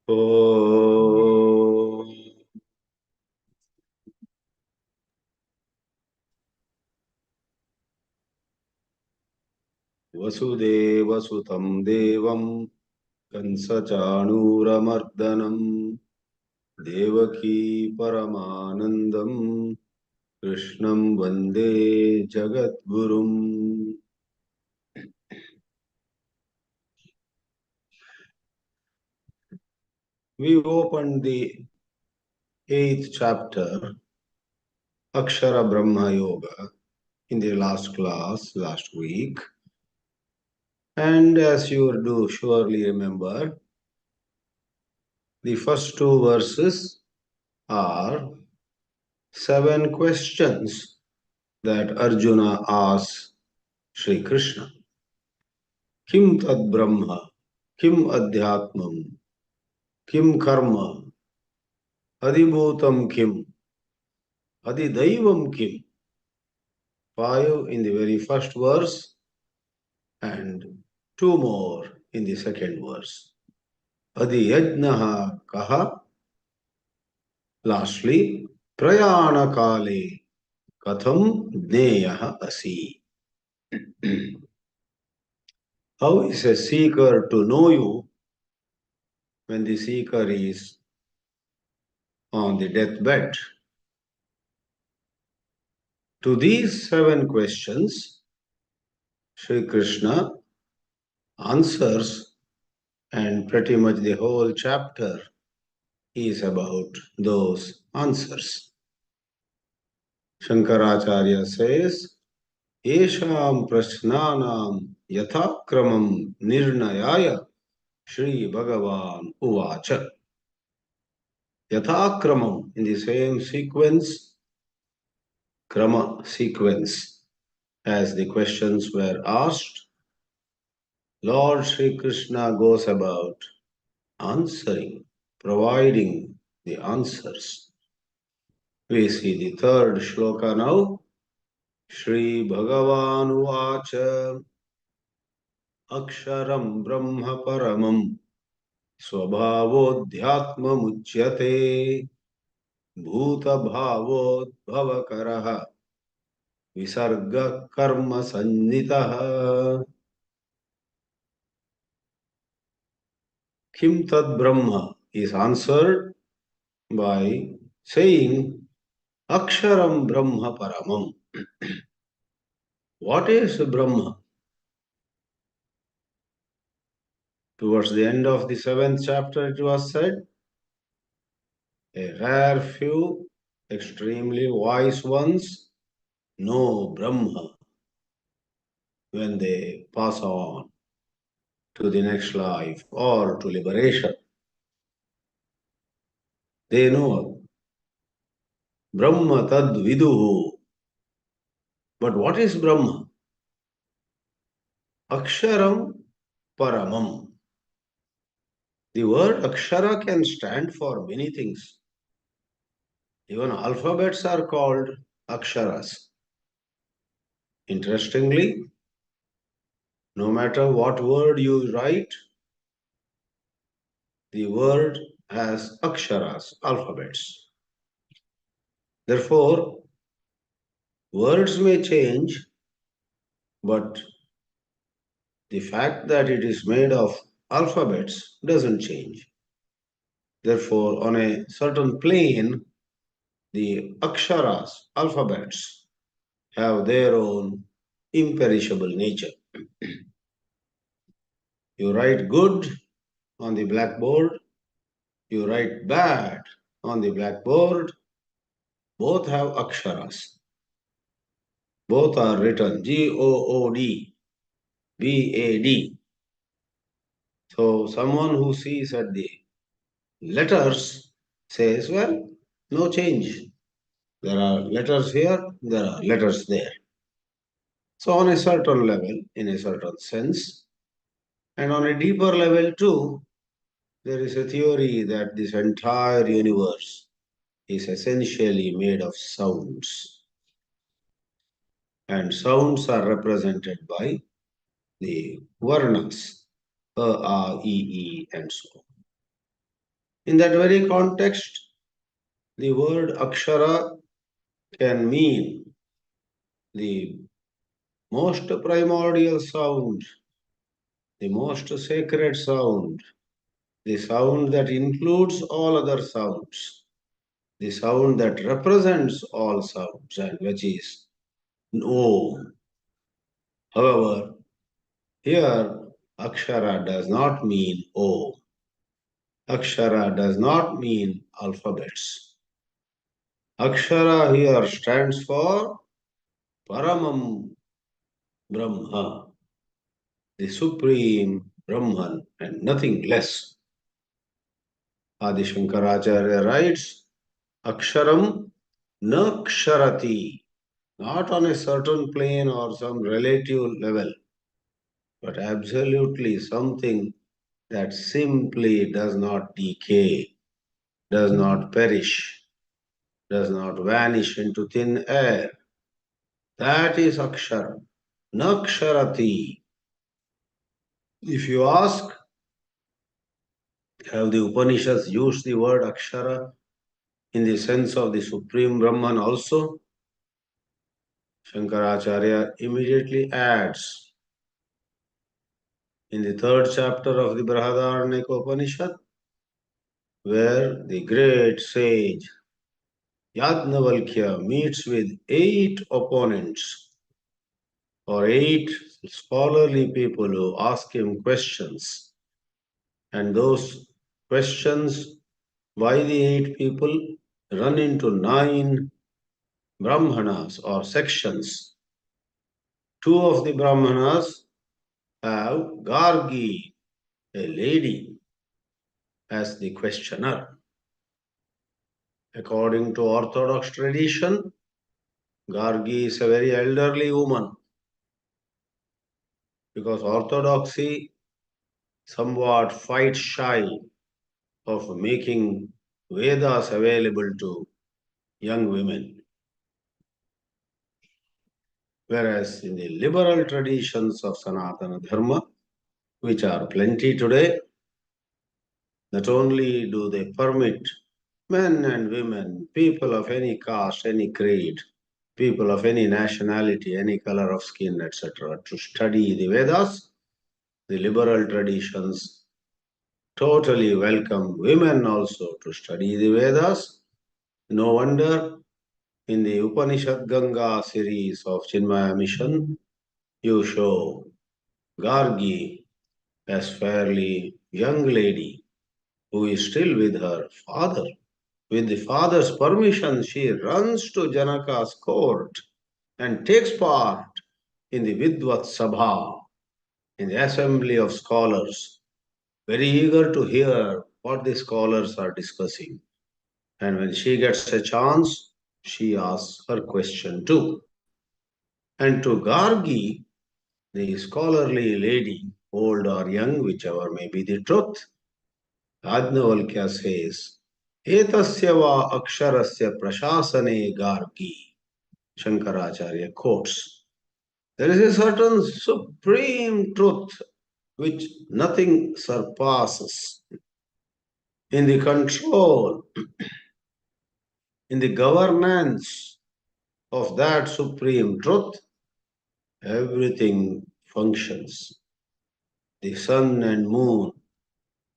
ॐ वसुदेवसुतं देवं कंसचाणूरमर्दनं देवकी परमानन्दं कृष्णं वन्दे जगद्गुरुम्। We opened the 8th chapter, Akshara Brahma Yoga, in the last class, last week. And as you do surely remember, the first two verses are 7 questions that Arjuna asks Sri Krishna. Kim tad Brahma, Kim Adhyatmam, Kim Karma, Adibhutam Kim, Adidaivam Kim. 5 in the very first verse and 2 more in the second verse. Adiyajnaha Kaha. Lastly, Prayana Kale Katham Jneyaha Asi. How is a seeker to know you when the seeker is on the deathbed? To these 7 questions, Sri Krishna answers, and pretty much the whole chapter is about those answers. Shankaracharya says, Yesham prashnanam yathakramam nirnayaya Shri Bhagavan Uvacha. Yathakramam, in the same sequence, krama sequence, as the questions were asked, Lord Sri Krishna goes about answering, providing the answers. We see the third shloka now. Shri Bhagavan Uvacha Aksharam Brahma Paramam Swabhavodhyatma Muchyate Bhuta Bhavod Bhavakaraha Visarga Karma Sannitaha. Kim Tad Brahma is answered by saying Aksharam Brahma Paramam. What is Brahma? Towards the end of the 7th chapter it was said, a rare few, extremely wise ones know Brahma when they pass on to the next life or to liberation. They know Brahma tad viduhu. But what is Brahma? Aksharam Paramam. The word Akshara can stand for many things. Even alphabets are called Aksharas. Interestingly, no matter what word you write, the word has Aksharas, alphabets. Therefore, words may change, but the fact that it is made of alphabets doesn't change. Therefore, on a certain plane, the aksharas, alphabets, have their own imperishable nature. You write good on the blackboard, you write bad on the blackboard, both have aksharas. Both are written G-O-O-D, B-A-D. So someone who sees at the letters says, well, no change. There are letters here, there are letters there. So on a certain level, in a certain sense, and on a deeper level too, there is a theory that this entire universe is essentially made of sounds. And sounds are represented by the varnas, A, A, E, E, and so on. In that very context, the word akshara can mean the most primordial sound, the most sacred sound, the sound that includes all other sounds, the sound that represents all sounds, and which is Om. However, here akshara does not mean Om. Akshara does not mean alphabets. Akshara here stands for Paramam Brahma, the Supreme Brahman, and nothing less. Adi Shankaracharya writes, Aksharam na ksharati, not on a certain plane or some relative level, but absolutely something that simply does not decay, does not perish, does not vanish into thin air. That is Akshara, na ksharati. If you ask, have the Upanishads used the word Akshara in the sense of the Supreme Brahman also? Shankaracharya immediately adds in the 3rd chapter of the Brihadaranyaka Upanishad, where the great sage Yajnavalkya meets with 8 opponents or 8 scholarly people who ask him questions, and those questions by the 8 people run into 9 Brahmanas or sections. 2 of the Brahmanas have Gargi, a lady, as the questioner. According to Orthodox tradition, Gargi is a very elderly woman, because Orthodoxy somewhat fights shy of making Vedas available to young women. Whereas in the liberal traditions of Sanatana Dharma, which are plenty today, not only do they permit men and women, people of any caste, any creed, people of any nationality, any color of skin, etc., to study the Vedas, the liberal traditions totally welcome women also to study the Vedas. No wonder in the Upanishad Ganga series of Chinmaya Mission, you show Gargi as fairly young lady who is still with her father. With the father's permission, she runs to Janaka's court and takes part in the Vidvat Sabha, in the assembly of scholars, very eager to hear what the scholars are discussing. And when she gets a chance, she asks her question too. And to Gargi, the scholarly lady, old or young, whichever may be the truth, Yajnavalkya says, Etasya va aksharasya prashasane Gargi. Shankaracharya quotes, there is a certain supreme truth which nothing surpasses. In the control, in the governance of that supreme truth, everything functions. The sun and moon,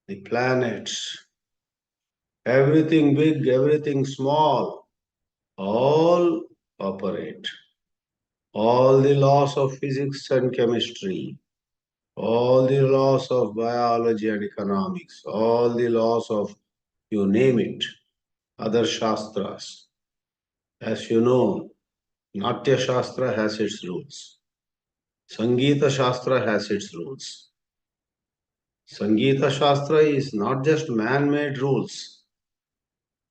the planets, everything big, everything small, all operate. All the laws of physics and chemistry, all the laws of biology and economics, all the laws of, you name it, other shastras. As you know, Natya Shastra has its rules. Sangeeta Shastra has its rules. Sangeeta Shastra is not just man-made rules.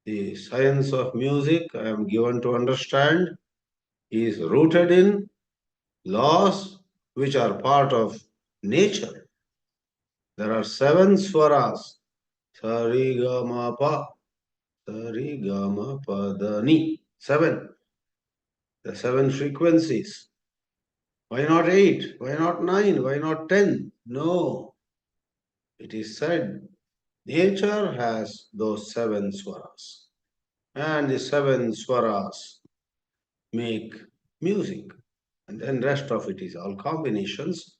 The science of music, I am given to understand, is rooted in laws which are part of nature. There are 7 swaras. Sa-ri-ga-ma-pa, sa-ri-ga-ma-pa-da-ni. 7. The 7 frequencies. Why not 8? Why not 9? Why not 10? No. It is said Nature has those 7 swaras. And the 7 swaras make music. And then rest of it is all combinations.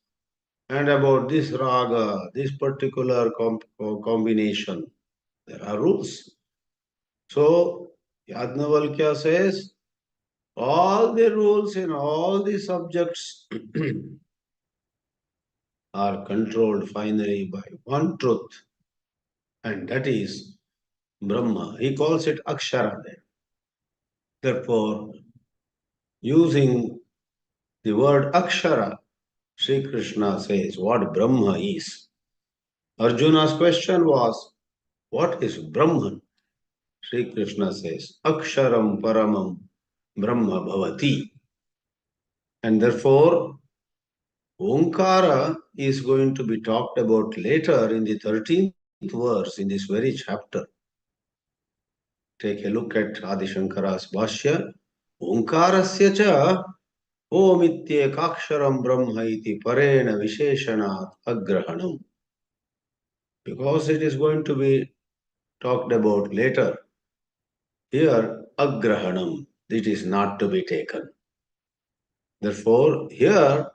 And about this raga, this particular combination, there are rules. So, Yajnavalkya says, all the rules in all the subjects are controlled finally by one truth, and that is Brahma. He calls it Akshara there. Therefore, using the word Akshara, Sri Krishna says what Brahma is. Arjuna's question was, what is Brahman? Sri Krishna says, Aksharam Paramam Brahma Bhavati. And therefore, Omkara is going to be talked about later in the 13th verse in this very chapter. Take a look at Adi Shankara's Bhāshya. Omkarasya cha Omityekaksharam Brahma iti parena visheshanat agrahanam. Because it is going to be talked about later. Here, agrahanam, it is not to be taken. Therefore, here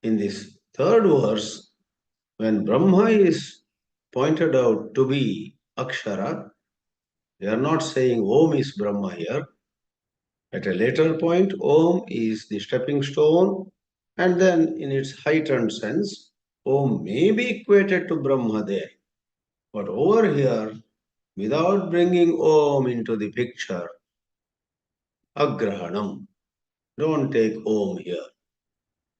in this third verse, when Brahma is pointed out to be Akshara, they are not saying Om is Brahma here. At a later point, Om is the stepping stone, and then in its heightened sense, Om may be equated to Brahma there. But over here, without bringing Om into the picture, Agrahanam, don't take Om here.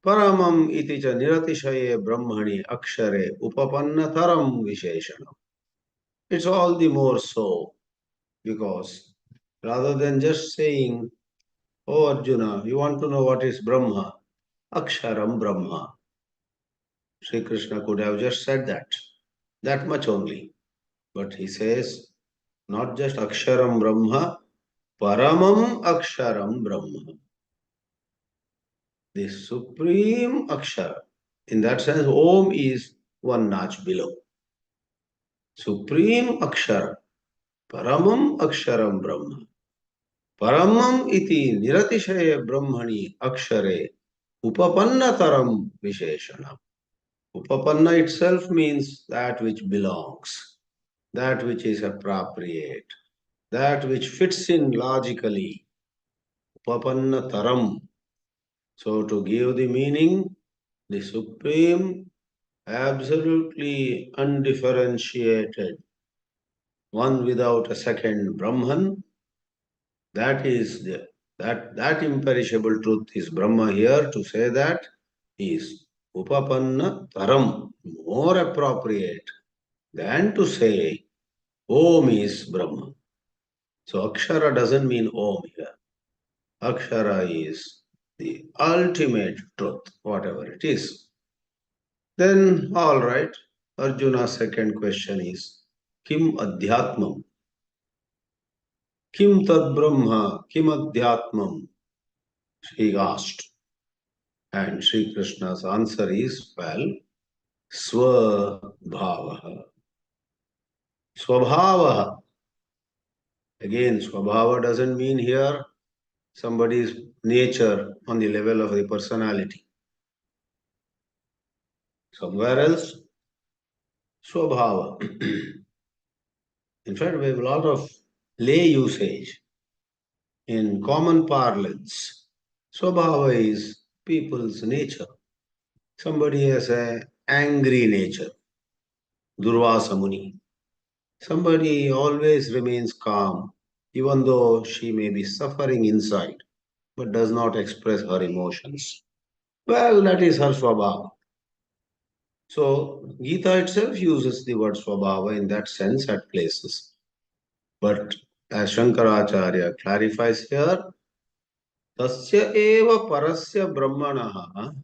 Paramam iti cha niratishaye brahmani akshare upapannataram visheshanam. It's all the more so because rather than just saying, oh Arjuna, you want to know what is Brahma? Aksharam Brahma. Sri Krishna could have just said that much only. But he says, not just Aksharam Brahma, Paramam Aksharam Brahma. The supreme Akshara. In that sense, Om is one notch below. Supreme Akshara. Paramam Aksharam Brahma. Paramam iti niratishaya brahmani akshare upapannataram visheshanam. Upapanna itself means that which belongs, that which is appropriate, that which fits in logically. Upapannataram. So to give the meaning, the supreme, absolutely undifferentiated, one without a second Brahman, that is that imperishable truth is Brahma here. To say that is Upapanna Taram, more appropriate than to say Om is Brahma. So Akshara doesn't mean Om here. Akshara is the ultimate truth, whatever it is. Then, all right, Arjuna's second question is, Kim Adhyatmam? Kim Tad Brahma? Kim Adhyatmam? He asked. And Sri Krishna's answer is, well, Swabhavaha. Swabhavaha. Again, Swabhava doesn't mean here somebody's nature on the level of the personality. Somewhere else, Swabhava. In fact, we have a lot of lay usage. In common parlance, Swabhava is people's nature. Somebody has an angry nature, Durvasa Muni. Somebody always remains calm, even though she may be suffering inside, but does not express her emotions. Well, that is her Swabhava. So, Gita itself uses the word Swabhava in that sense at places. But as Shankaracharya clarifies here, Tasya eva parasya brahmanaha.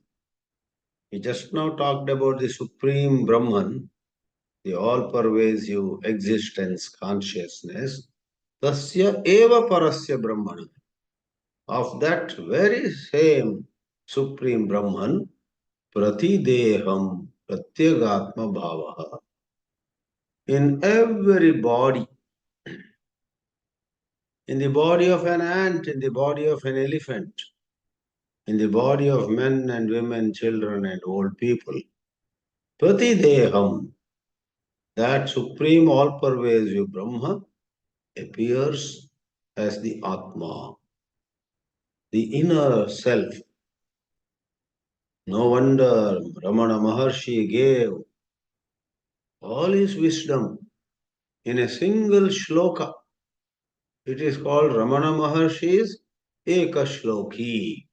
He just now talked about the supreme Brahman, the all-pervasive existence, consciousness. Tasya eva parasya brahmana. Of that very same supreme Brahman, pratideham pratyagatma bhavaha. in every body, in the body of an ant, in the body of an elephant, in the body of men and women, children and old people. Pratideham, that supreme all-pervasive Brahma, appears as the Atma, the inner self. No wonder Ramana Maharshi gave all his wisdom in a single shloka. It is called Ramana Maharshi's Ekashloki.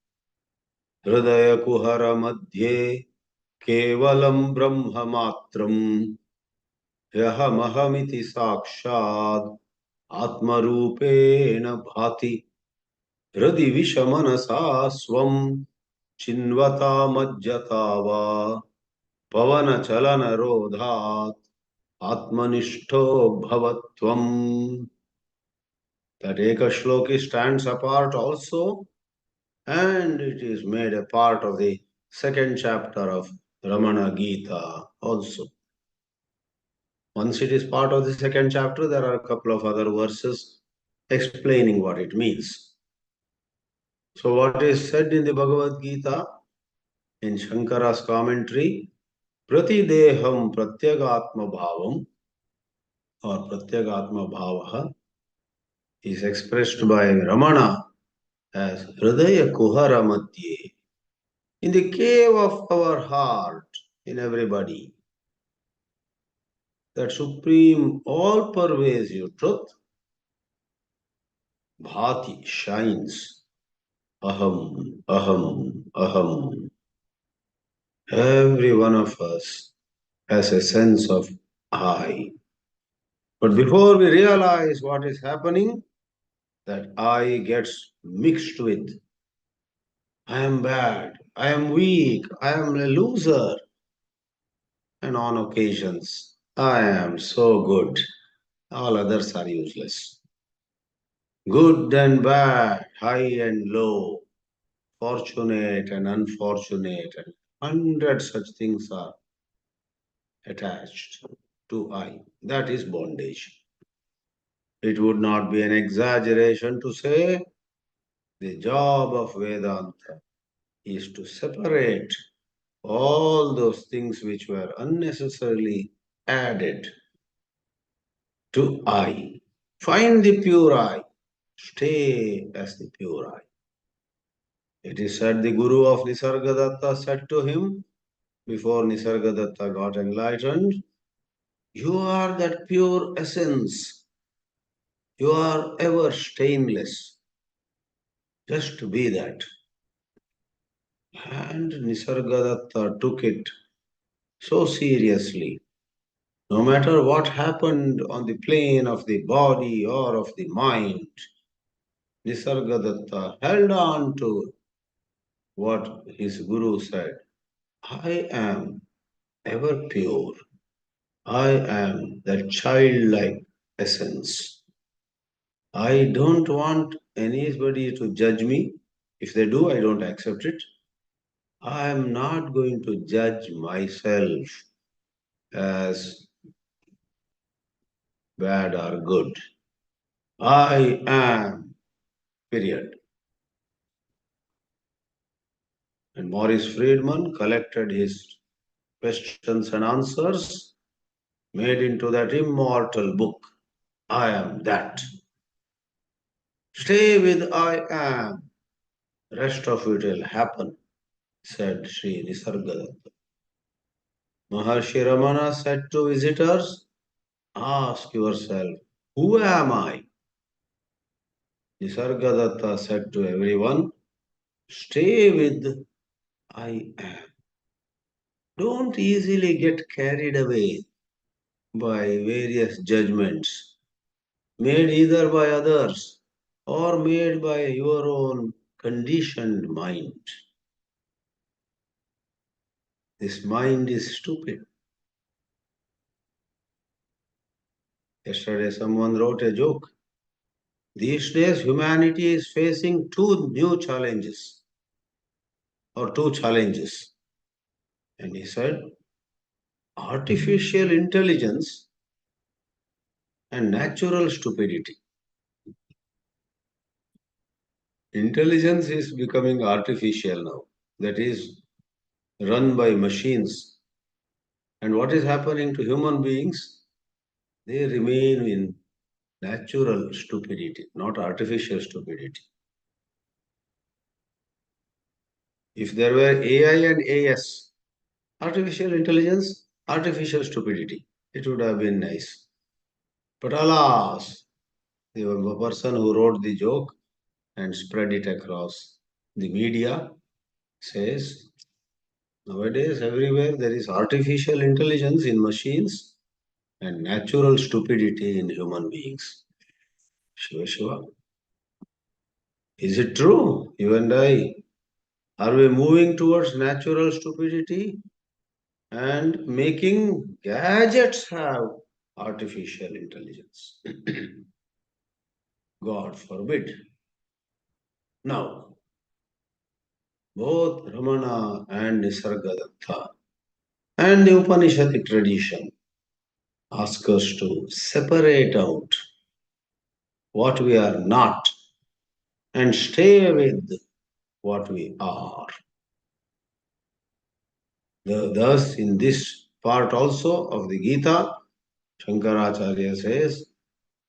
Hridaya Kuhara Madhye Kevalam Brahma Matram Yahamaham Sakshad Atmarupena Bhati Hridi Vishamanasa Swam Chinvata Majjatava Pavana Chalana Rodhat Atmanishto Bhavatvam. That Ekashloki stands apart also, and it is made a part of the second chapter of Ramana Geetā also. Once it is part of the second chapter, there are a couple of other verses explaining what it means. So what is said in the Bhagavad Geetā, in Shankara's commentary, Pratideham Pratyagatma Bhavam or Pratyagatma Bhavaha is expressed by Ramana as Hridaya Kuhara Madhye, in the cave of our heart, in everybody. That supreme, all-pervasive truth, bhati, shines. Aham, aham, aham. Every one of us has a sense of I. But before we realize what is happening, that I gets mixed with I am bad, I am weak, I am a loser. And on occasions, I am so good. All others are useless. Good and bad, high and low, fortunate and unfortunate, and 100 such things are attached to I. That is bondage. It would not be an exaggeration to say the job of Vedanta is to separate all those things which were unnecessarily added to I. Find the pure I. Stay as the pure I. It is said the Guru of Nisargadatta said to him, before Nisargadatta got enlightened, you are that pure essence. You are ever stainless. Just be that. And Nisargadatta took it so seriously. No matter what happened on the plane of the body or of the mind, Nisargadatta held on to what his Guru said. I am ever pure. I am that childlike essence. I don't want anybody to judge me. If they do, I don't accept it. I am not going to judge myself as bad or good. I am, period. And Maurice Friedman collected his questions and answers, made into that immortal book, I Am That. Stay with I am. Rest of it will happen, said Sri Nisargadatta. Maharshi Ramana said to visitors, ask yourself, who am I? Nisargadatta said to everyone, stay with I am. Don't easily get carried away by various judgments made either by others or made by your own conditioned mind. This mind is stupid. Yesterday someone wrote a joke. These days humanity is facing two challenges. And he said, artificial intelligence and natural stupidity. Intelligence is becoming artificial now. That is run by machines. And what is happening to human beings? They remain in natural stupidity, not artificial stupidity. If there were AI and AS, artificial intelligence, artificial stupidity, it would have been nice. But alas, the person who wrote the joke and spread it across the media says, nowadays everywhere there is artificial intelligence in machines and natural stupidity in human beings. Shiva Shiva. Is it true? You and I, are we moving towards natural stupidity and making gadgets have artificial intelligence? God forbid. Now, both Ramana and Nisargadatta and the Upanishadic tradition ask us to separate out what we are not and stay with what we are. Thus, in this part also of the Gita, Shankaracharya says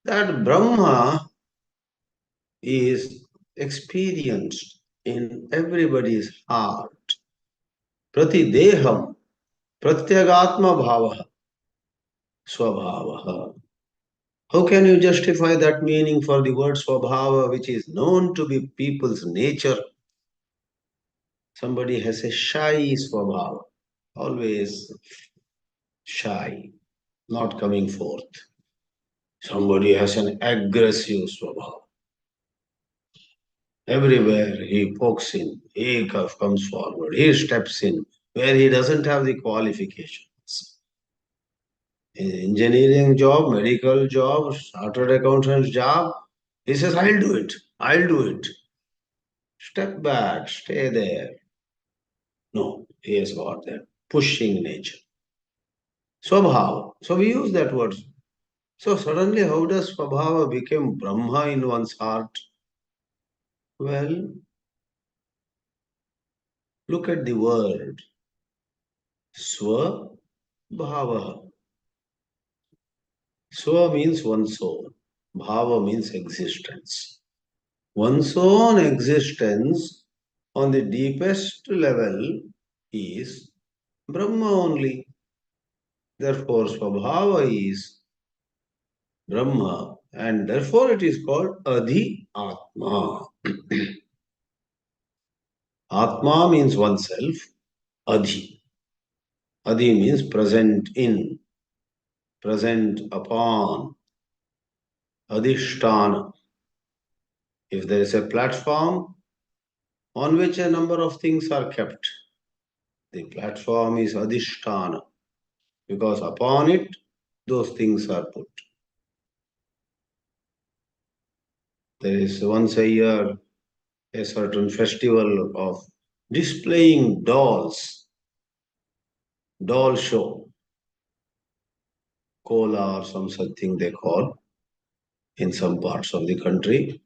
that Brahma is experienced in everybody's heart. Pratideham, pratyagatma bhavaha, swabhavaha. How can you justify that meaning for the word swabhava, which is known to be people's nature? Somebody has a shy swabhava, always shy, not coming forth. Somebody has an aggressive swabhava. Everywhere he pokes in, he comes forward, he steps in where he doesn't have the qualifications. Engineering job, medical job, chartered accountant's job, he says, I'll do it, I'll do it. Step back, stay there. No, he has got that pushing nature. Swabhava. So we use that word. So suddenly, how does Swabhava become Brahma in one's heart? Well, look at the word Swabhava. Swa means one's own. Bhava means existence. One's own existence on the deepest level is Brahma only. Therefore, Swabhava is Brahma, and therefore it is called Adhi Atma. Atma means oneself, Adhi. Adhi means present in, present upon, Adhishtana. If there is a platform on which a number of things are kept, the platform is Adhishtana, because upon it those things are put. There is once a year a certain festival of displaying dolls, doll show, Kola or some such thing they call in some parts of the country.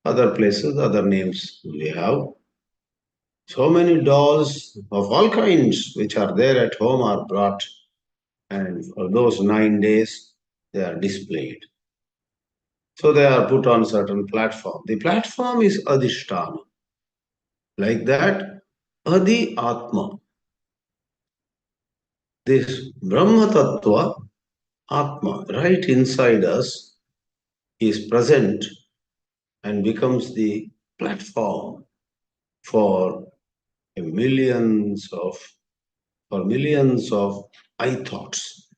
Other places, other names we have. So many dolls of all kinds which are there at home are brought, and for those 9 days they are displayed. So they are put on certain platform. The platform is Adhishtana. Like that, Adi Atma. This Brahma Tattva, Atma, right inside us, is present and becomes the platform for millions of I thoughts.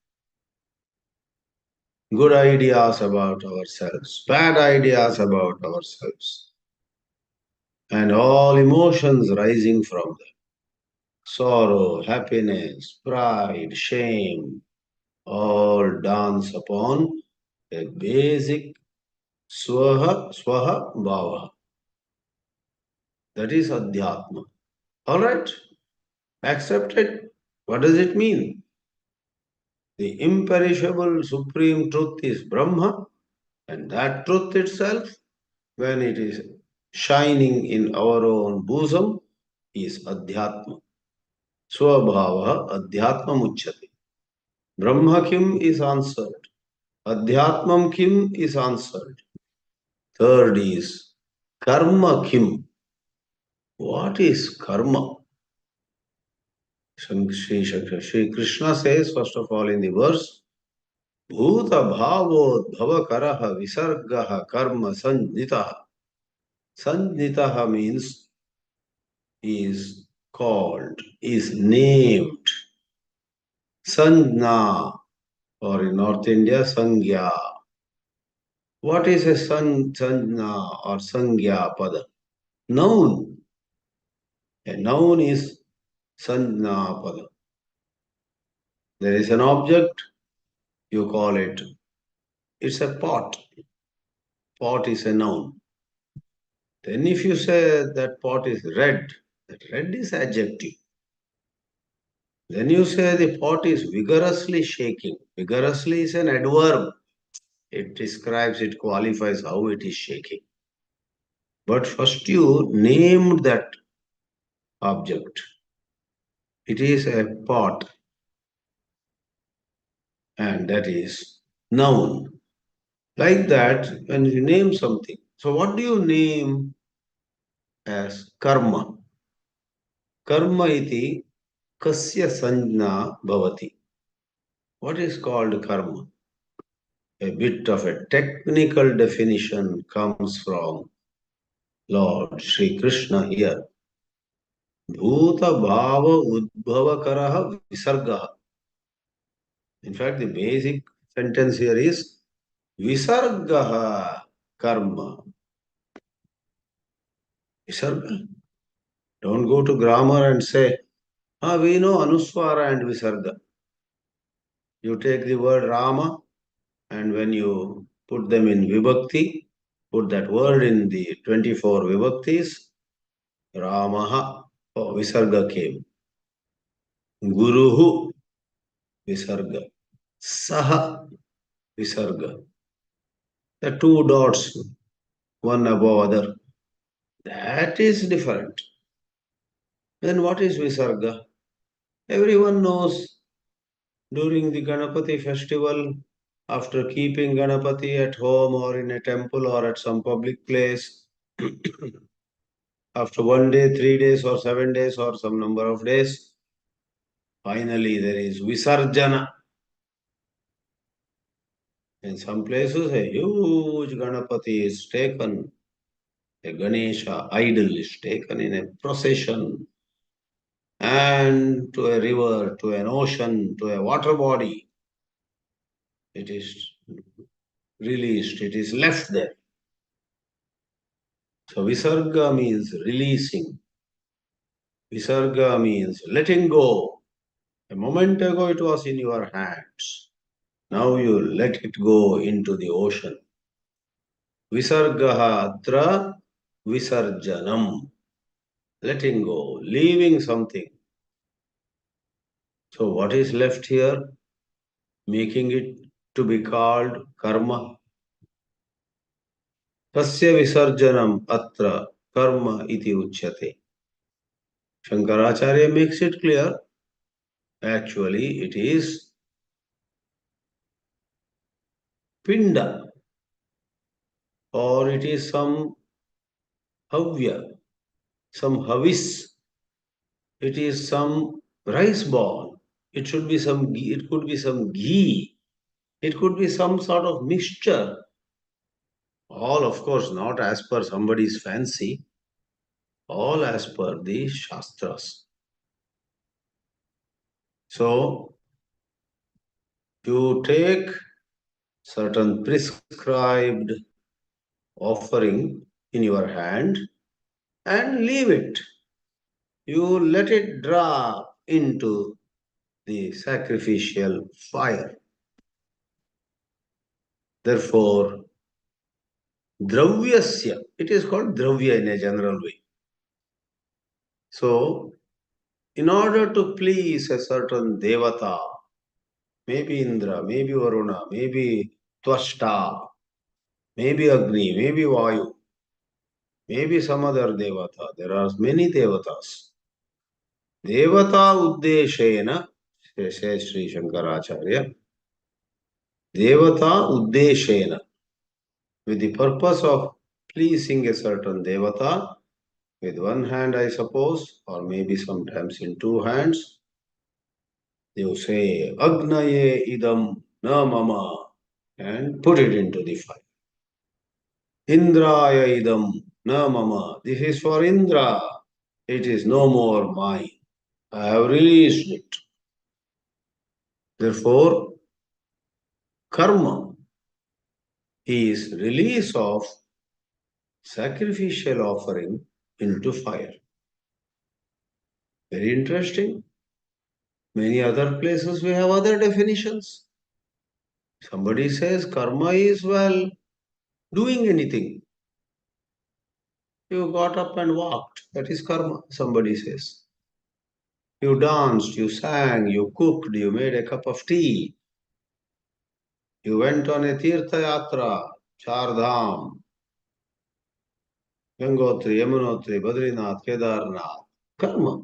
Good ideas about ourselves, bad ideas about ourselves, and all emotions rising from them. Sorrow, happiness, pride, shame, all dance upon a basic swaha bhava. That is adhyatma. All right, accept it. What does it mean? The imperishable supreme truth is Brahma, and that truth itself, when it is shining in our own bosom, is Adhyatma. Swabhava Adhyatma Muchyate. Brahma Kim is answered. Adhyatmam Kim is answered. Third is Karma Kim. What is karma? Shri Krishna says, first of all, in the verse, Bhuta bhavo bhavakaraha visargaha karma sanjitaha. Sanjitaha means is called, is named. Sanjna, or in North India, Sangya. What is a sanjna or Sangya pada? Noun. A noun is sanjna pada. There is an object, you call it. It's a pot. Pot is a noun. Then if you say that pot is red, that red is adjective. Then you say the pot is vigorously shaking. Vigorously is an adverb. It describes, it qualifies how it is shaking. But first you named that object. It is a pot. And that is noun. Like that, when you name something. So what do you name as karma? Karma iti kasya sanjna bhavati. What is called karma? A bit of a technical definition comes from Lord Sri Krishna here. Bhuta bhava udbhava karaha visargaha. In fact, the basic sentence here is visargaha karma. Visarga. Don't go to grammar and say, we know Anuswara and Visarga. You take the word Rama, and when you put them in Vibhakti, put that word in the 24 Vibhaktis, Ramaha, Visarga came. Guruhu, Visarga. Saha, Visarga. The two dots, one above other. That is different. Then what is Visarga? Everyone knows during the Ganapati festival, after keeping Ganapati at home or in a temple or at some public place, after 1 day, 3 days or 7 days or some number of days, finally there is Visarjana. In some places, a huge Ganapati is taken, a Ganesha idol is taken in a procession, and to a river, to an ocean, to a water body. It is released, it is left there. So Visarga means releasing. Visarga means letting go. A moment ago it was in your hands. Now you let it go into the ocean. Visargaha atra visarjanam. Letting go, leaving something. So what is left here? Making it to be called karma. Tasya visarjanam atra karma iti uchyate. Shankaracharya makes it clear. Actually, it is pinda, or it is some havya, some havis. It is some rice ball. It should be some ghee. It could be some ghee. It could be some sort of mixture. All, of course, not as per somebody's fancy. All as per the Shastras. So, you take certain prescribed offering in your hand and leave it. You let it drop into the sacrificial fire. Therefore, dravyasya, it is called dravya in a general way. So, in order to please a certain devata, maybe Indra, maybe Varuna, maybe Twashta, maybe Agni, maybe Vayu, maybe some other Devata. There are many Devatas. Devata Uddeshena, says Sri Shankaracharya. Devata Uddeshena, with the purpose of pleasing a certain Devata, with one hand, I suppose, or maybe sometimes in two hands, you say, Agnaye idam na mama, and put it into the fire. Indraya idam na mama. This is for Indra. It is no more mine. I have released it. Therefore, karma is release of sacrificial offering into fire. Very interesting. Many other places we have other definitions. Somebody says karma is, well, doing anything. You got up and walked. That is karma, somebody says. You danced, you sang, you cooked, you made a cup of tea. You went on a Tirtha Yatra, Char Dham, Gangotri, Yamunotri, Badrinath, Kedarnath. Karma.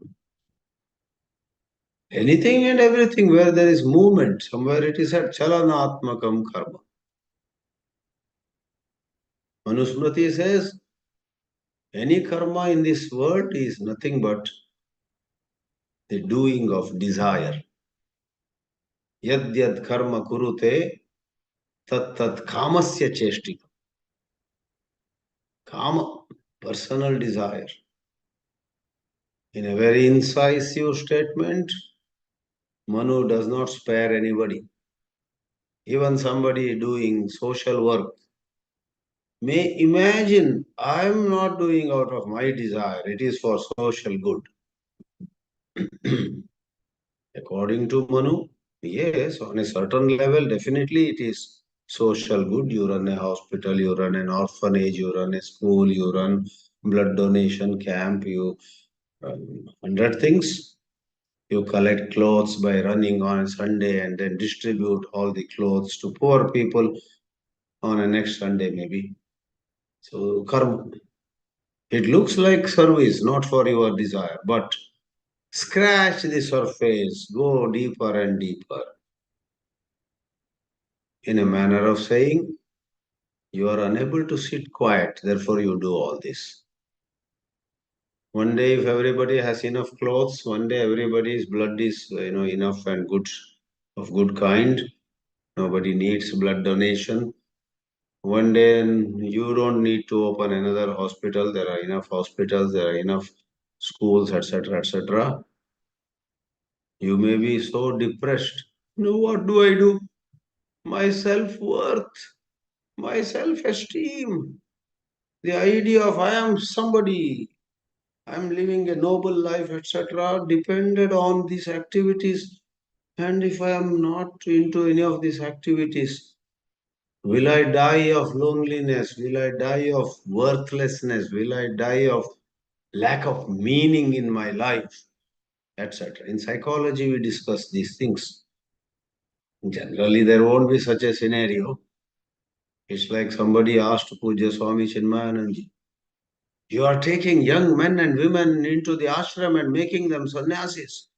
Anything and everything where there is movement, somewhere it is at Chalanatmakam Karma. Manusmriti says, any karma in this world is nothing but the doing of desire. Yad yad karma kurute tat tat kamasya cheshtika. Kama, personal desire. In a very incisive statement, Manu does not spare anybody. Even somebody doing social work may imagine, I am not doing out of my desire, it is for social good. According to Manu, yes, on a certain level, definitely it is social good. You run a hospital, you run an orphanage, you run a school, you run blood donation camp, you run 100 things. You collect clothes by running on a Sunday and then distribute all the clothes to poor people on a next Sunday maybe. So karma. It looks like service, not for your desire, but scratch the surface, go deeper and deeper. In a manner of saying, you are unable to sit quiet, therefore you do all this. One day, if everybody has enough clothes, one day everybody's blood is enough and good, of good kind. Nobody needs blood donation. One day you don't need to open another hospital. There are enough hospitals, there are enough schools, etc., etc. You may be so depressed. No, what do I do? My self-worth, my self-esteem, the idea of I am somebody, I am living a noble life, etc., depended on these activities. And if I am not into any of these activities, will I die of loneliness? Will I die of worthlessness? Will I die of lack of meaning in my life, etc.? In psychology, we discuss these things. Generally, there won't be such a scenario. It's like somebody asked Puja Swami Chinmayananji, you are taking young men and women into the ashram and making them sannyasis.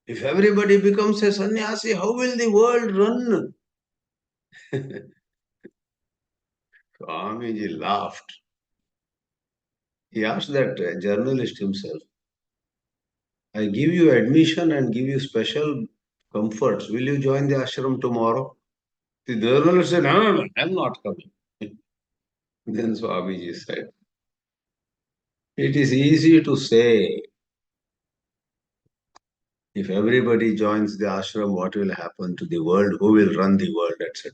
If everybody becomes a sannyasi, how will the world run? Swamiji laughed. He asked that journalist himself, I give you admission and give you special comforts. Will you join the ashram tomorrow? The journalist said, no, I'm not coming. Then Swamiji said, it is easy to say, if everybody joins the ashram, what will happen to the world? Who will run the world, etc.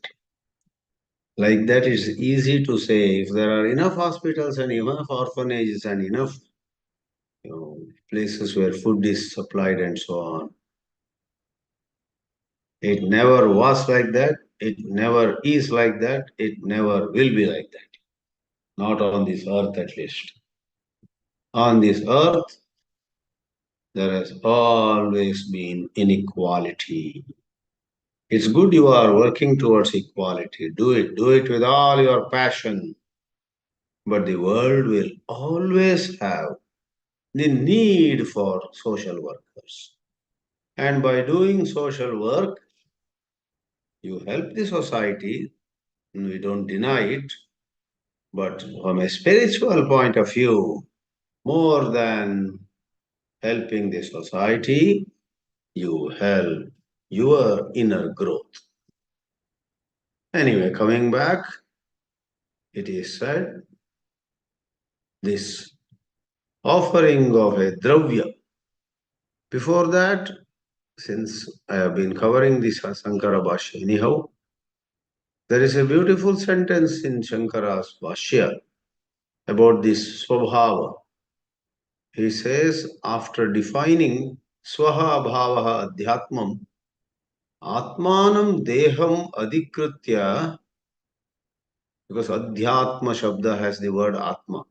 Like that, it's easy to say, if there are enough hospitals and enough orphanages and enough places where food is supplied and so on. It never was like that. It never is like that. It never will be like that. Not on this earth, at least. On this earth, there has always been inequality. It's good you are working towards equality. Do it with all your passion. But the world will always have the need for social workers. And by doing social work, you help the society. We don't deny it. But from a spiritual point of view, more than helping the society, you help your inner growth. Anyway, coming back, it is said this offering of a dravya. Before that, since I have been covering this Shankara Bhāshya anyhow, there is a beautiful sentence in Shankara's Bhāshya about this Swabhava. He says, after defining Swaha Bhavaha Adhyatmam, Atmanam Deham Adhikritya, because Adhyatma Shabda has the word Atma.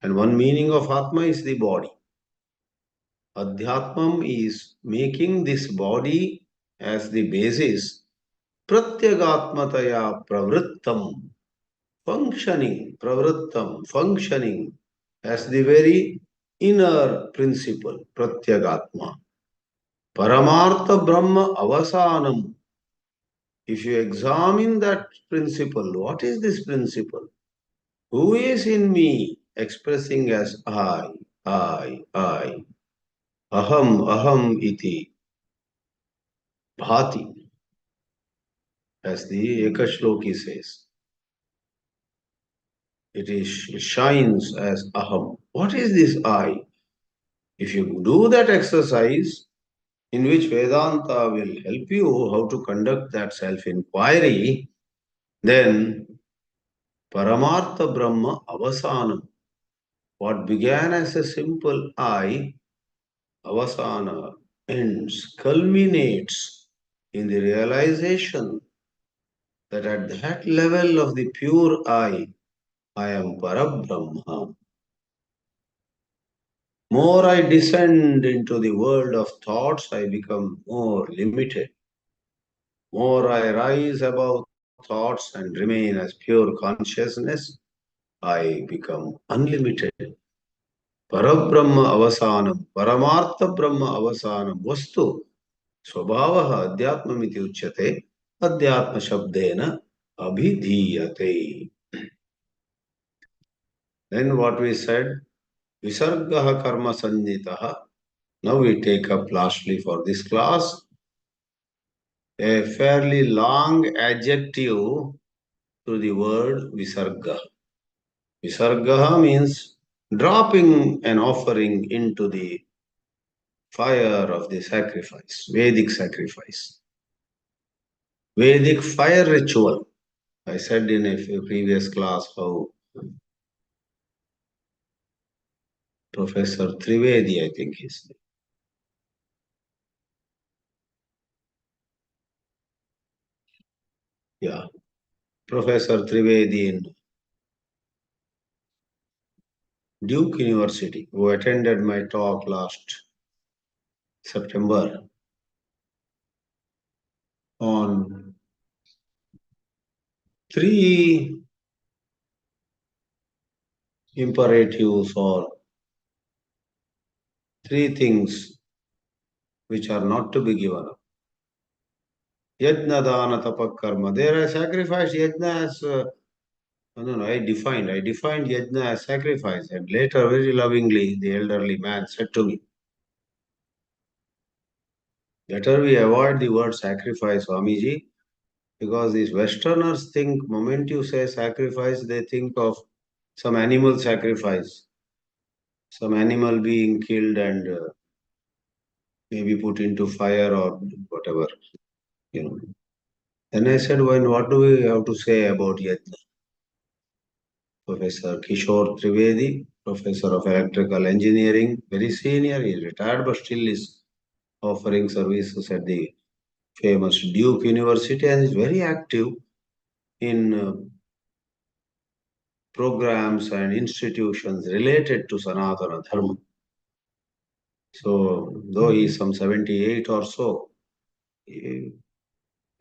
And one meaning of Atma is the body. Adhyatmam is making this body as the basis. Pratyagatmataya pravrittam, functioning as the very inner principle, Pratyagatma. Paramartha Brahma Avasanam. If you examine that principle, what is this principle? Who is in me expressing as I, I, aham iti, bhati, as the Ekashloki says. It shines as aham. What is this I? If you do that exercise, in which Vedanta will help you how to conduct that self-inquiry, then Paramartha Brahma Avasanam. What began as a simple I, Avasana, ends, culminates in the realization that at that level of the pure I am Parabrahma. More I descend into the world of thoughts, I become more limited. More I rise above thoughts and remain as pure consciousness, I become unlimited. Parabrahma avasanam, Paramartha Brahma avasanam, Vastu, Swabhavaha Adhyatmamiti Uchyate, Adhyatma Shabdena Abhidhiyate. Then what we said, Visargaha Karma Sanjitaha. Now we take up lastly for this class a fairly long adjective to the word Visarga. Visarga means dropping an offering into the fire of the sacrifice, Vedic sacrifice. Vedic fire ritual. I said in a previous class how Professor Trivedi, I think his name. Yeah, Professor Trivedi in Duke University, who attended my talk last September on three imperatives or three things which are not to be given up. Yajna, dana, tapak, karma. There I sacrificed yajna as, I defined yajna as sacrifice. And later, very lovingly, the elderly man said to me, better we avoid the word sacrifice, Swamiji, because these Westerners think, moment you say sacrifice, they think of some animal sacrifice, some animal being killed and maybe put into fire or whatever, Then I said, well, what do we have to say about yajna? Professor Kishore Trivedi, Professor of Electrical Engineering, very senior, he is retired but still is offering services at the famous Duke University and is very active in programs and institutions related to Sanatana Dharma. So, though he is some 78 or so,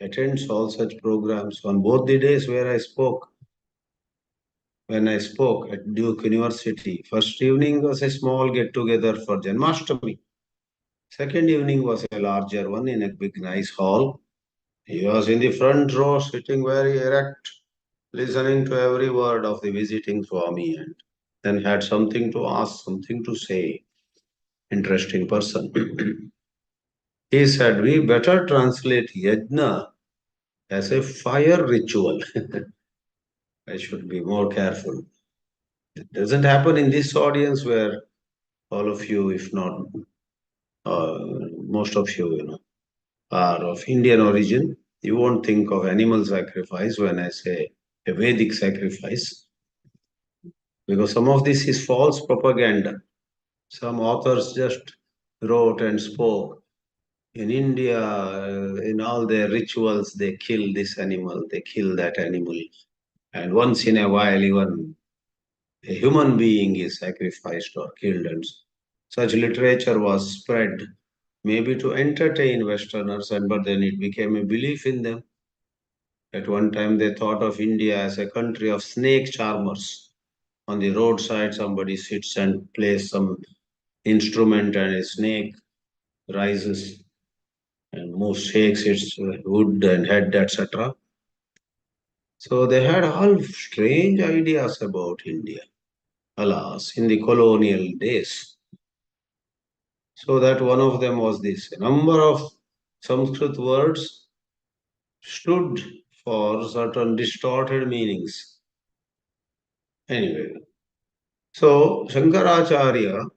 attends all such programs. On both the days when I spoke at Duke University, first evening was a small get-together for Janmashtami. Second evening was a larger one in a big nice hall. He was in the front row, sitting very erect, listening to every word of the visiting Swami, and then had something to ask, something to say. Interesting person. He said, we better translate yajna as a fire ritual. I should be more careful. It doesn't happen in this audience where all of you, if not most of you, are of Indian origin. You won't think of animal sacrifice when I say a Vedic sacrifice, because some of this is false propaganda. Some authors just wrote and spoke. In India, in all their rituals, they kill this animal, they kill that animal. And once in a while, even a human being is sacrificed or killed. And such literature was spread, maybe to entertain Westerners, but then it became a belief in them. At one time, they thought of India as a country of snake charmers. On the roadside, somebody sits and plays some instrument, and a snake rises and moves, shakes its wood and head, etc. So they had all strange ideas about India, alas, in the colonial days. So that one of them was this. A number of Sanskrit words stood for certain distorted meanings. Anyway, so Shankaracharya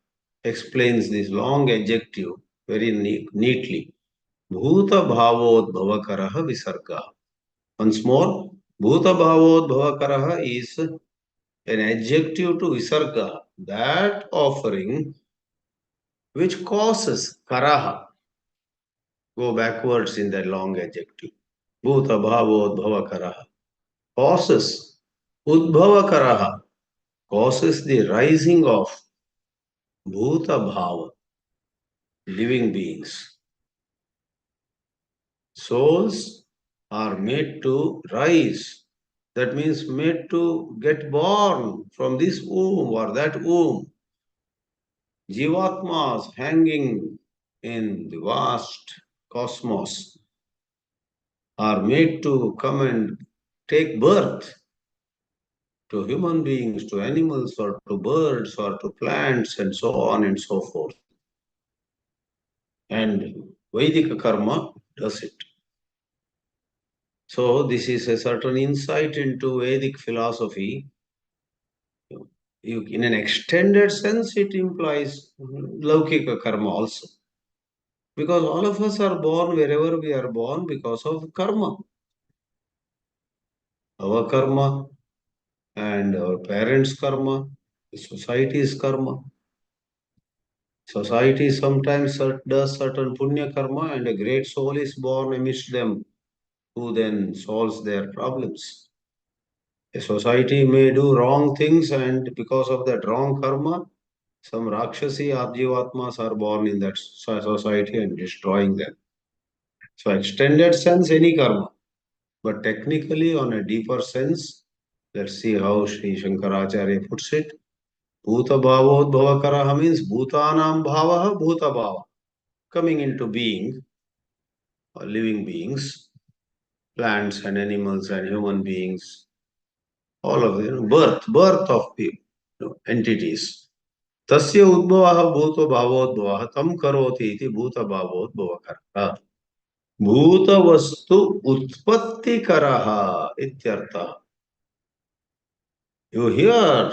explains this long adjective very neatly. Bhuta bhavod bhavakaraha visarga. Once more, Bhuta bhavod bhavakaraha is an adjective to visarga, that offering which causes karaha. Go backwards in that long adjective. Bhuta bhavod bhavakaraha. Causes. Udbhavakaraha. Causes the rising of Bhuta bhava. Living beings. Souls are made to rise. That means made to get born from this womb or that womb. Jivatmas hanging in the vast cosmos are made to come and take birth to human beings, to animals, or to birds, or to plants, and so on and so forth. And Vedic karma does it. So this is a certain insight into Vedic philosophy. In an extended sense, it implies Laukika karma also. Because all of us are born wherever we are born because of karma. Our karma and our parents' karma, the society's karma. Society sometimes does certain punya karma, and a great soul is born amidst them, who then solves their problems. A society may do wrong things, and because of that wrong karma, some Rakshasi Adjivatmas are born in that society and destroying them. So, extended sense, any karma. But technically, on a deeper sense, let's see how Sri Shankaracharya puts it. Bhuta bhavod bhavakaraha means bhutanam bhavaha bhuta bhava. Coming into being, living beings, plants and animals and human beings, all of them, birth of people, entities. Tasya udbhavaha bhuto bhavod tam karoti iti bhuta bhavod bhavakara. Bhuta vastu utpatti karaha ityartha. You hear,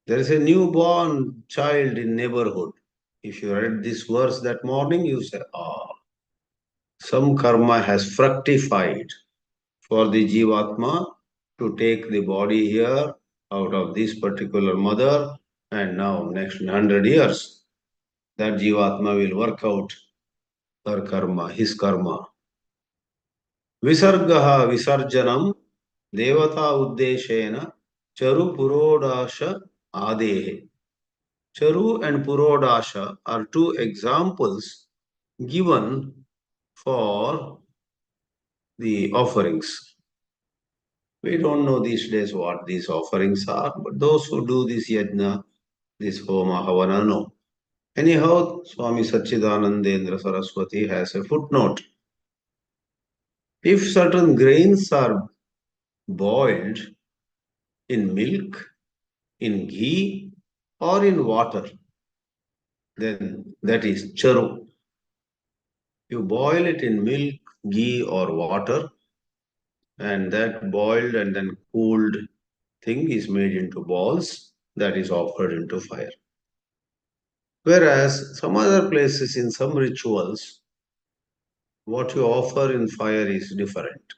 there is a newborn child in neighborhood. If you read this verse that morning, you say, some karma has fructified for the Jivatma to take the body here out of this particular mother, and now next 100 years, that Jivatma will work out her karma, his karma. Visargaha visarjanam devata uddeshena charu purodasha adehe. Charu and purodasha are two examples given for the offerings. We don't know these days what these offerings are, but those who do this yajna, this homa, havana, know. Anyhow, Swami Satchidanandendra Saraswati has a footnote. If certain grains are boiled in milk, in ghee, or in water, then that is charu. You boil it in milk, ghee, or water, and that boiled and then cooled thing is made into balls that is offered into fire. Whereas some other places in some rituals, what you offer in fire is different.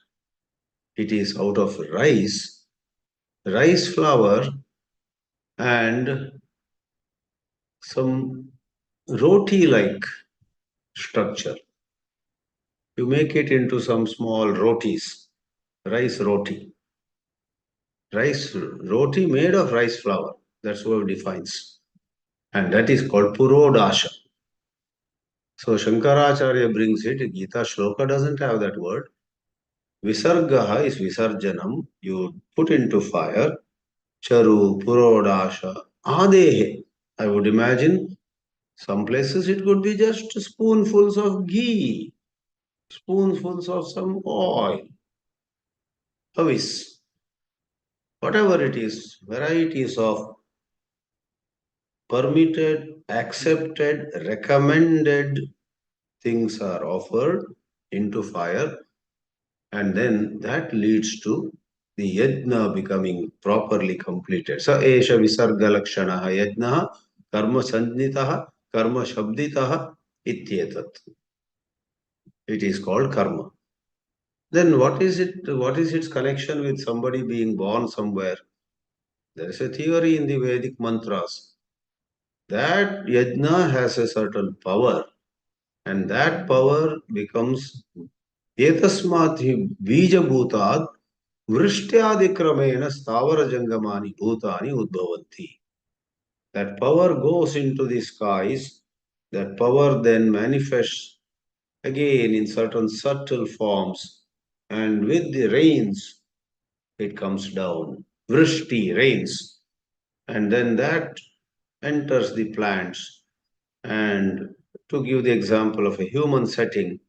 It is out of rice flour, and some roti-like structure. You make it into some small rotis, rice roti. Rice roti made of rice flour. That's what it defines. And that is called purodasha. So Shankaracharya brings it. Gita Shloka doesn't have that word. Visargaha is visarjanam. You put into fire. Charu, purodasha, adehe. I would imagine some places it could be just spoonfuls of ghee, spoonfuls of some oil, avis, whatever it is, varieties of permitted, accepted, recommended things are offered into fire, and then that leads to the yajna becoming properly completed. Sa esha visarga lakshanaha yajnaha karma sanjnitaha karma shabditaha ityetat. It is called karma. Then what is it? What is its connection with somebody being born somewhere? There is a theory in the Vedic mantras that yajna has a certain power, and that power becomes etasmathi bija bhutad vrishyadikramena stavara jangamani bhutani udbhavanti. That power goes into the skies. That power then manifests again in certain subtle forms, and with the rains it comes down. Vrishti, rains. And then that enters the plants. And to give the example of a human setting,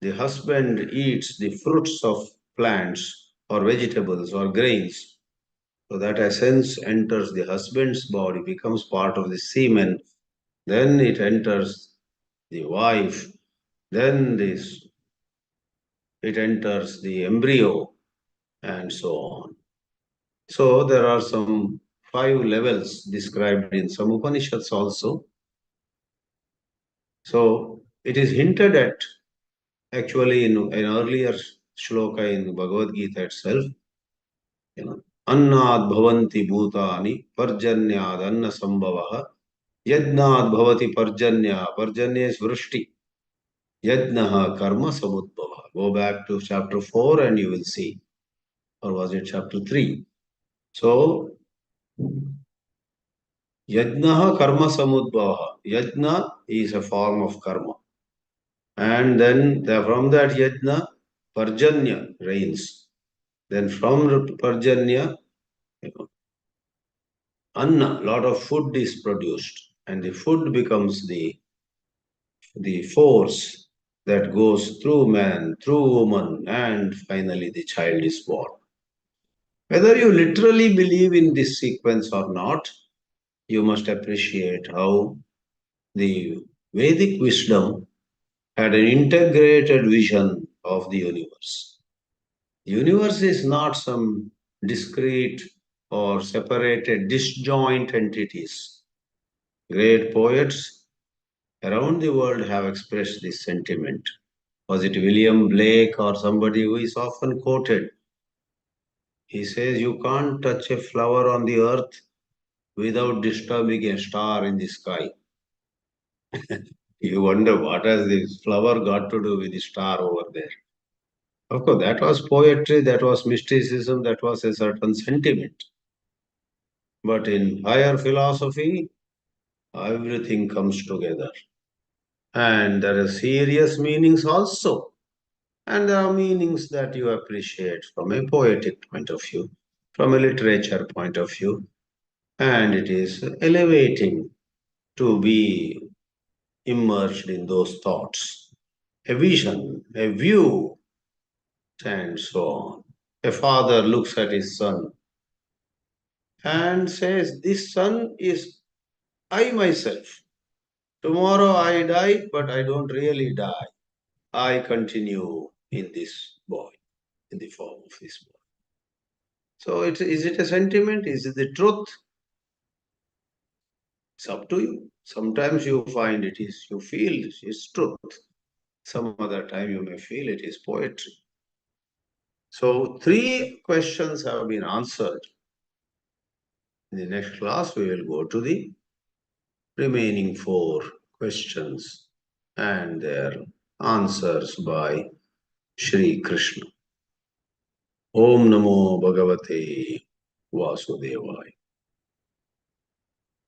the husband eats the fruits of plants or vegetables or grains. So that essence enters the husband's body, becomes part of the semen. Then it enters the wife. Then it enters the embryo, and so on. So there are some 5 levels described in some Upanishads also. So it is hinted at actually in an earlier shloka in Bhagavad Geetā itself. Annad bhavanti bhutani parjanyad anna sambhavaha yajnad bhavati parjanya. Parjanya is vrishti. Yajnaha karma samudbhava. Go back to chapter 4 and you will see. Or was it chapter 3? So yajnaha karma samudbhava. Yajna is a form of karma. And then from that yajna, parjanya, rains. Then from parjanya, anna, lot of food is produced. And the food becomes the force that goes through man, through woman, and finally the child is born. Whether you literally believe in this sequence or not, you must appreciate how the Vedic wisdom had an integrated vision of the universe. The universe is not some discrete or separated, disjoint entities. Great poets around the world have expressed this sentiment. Was it William Blake or somebody who is often quoted? He says, you can't touch a flower on the earth without disturbing a star in the sky. You wonder what has this flower got to do with the star over there. Of course, that was poetry, that was mysticism, that was a certain sentiment. But in higher philosophy, everything comes together. And there are serious meanings also. And there are meanings that you appreciate from a poetic point of view, from a literature point of view, and it is elevating to be immersed in those thoughts. A vision, a view, and so on. A father looks at his son and says, "This son is I myself. Tomorrow I die, but I don't really die. I continue in this boy, in the form of this boy." So is it a sentiment? Is it the truth? It's up to you. Sometimes you find you feel it is truth. Some other time you may feel it is poetry. So 3 questions have been answered. In the next class, we will go to the remaining 4 questions and their answers by Shri Krishna. Om Namo Bhagavate Vasudevaya.